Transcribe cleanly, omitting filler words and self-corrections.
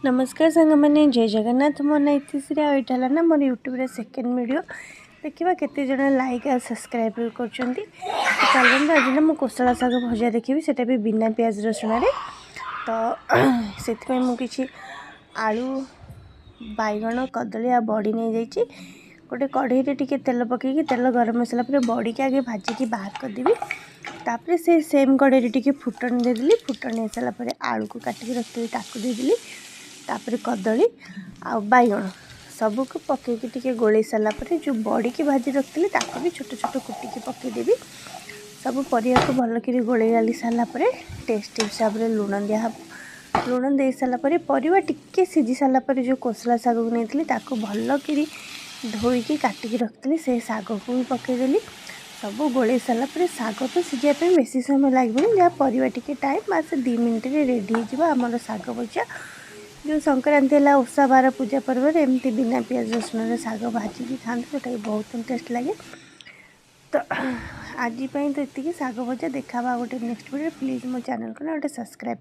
नमस्कार सांग मैंने जय जगन्नाथ मो ना इतिश्री आईटा ना मोर यूट्यूब सेकेंड वीडियो देखा केते जन लाइक आ सब्सक्राइब कर चलते आज ना मुझे कोशला शाग भजा देखी से भी बिना प्याज रसुण तो से मुझे आलू बैगण कदली आ बड़ी नहीं जाइए गोटे कढ़ई टे तेल पकईकि तेल गरम मसला पर बड़ी के आगे भाजिकी बाहर करदेवी तापर से सेम कढ़ई टे फुटन देदेली फुटन हो सारापर आलू को काटिक रखी देदेली तापर कदली आ बैगण सबको पकईकि टिके गोले सारापर जो बड़ी की भाजी रखी भी छोट छोट कुटिकी पकईदेवी सब परिया को भलक गोले गाली सारापर टेस्ट हिसाब से लुण दिहब लुण दे सारापर परिवा टिके सिझी सारापर जो कोसला शाग को नहीं भलक धोईकी काटिकी रखी से शाग को भी पकईदेली सब गोले सारापर शाग तो सीझापी बेसी समय लगे जहाँ परिवा टिके टाइम बास 2 मिनट रेडी होमर शाग भजा जो संक्रांति है ओषा बार पूजा पर्व एमती बिना प्याज रसुण शाग भाजिकी खाते जोटा बहुत टेस्ट लगे तो आज तो ये शाग भजा देखा गोटे नेक्स्ट वीडियो प्लीज मो चैनल को ना गोटे सब्सक्राइब।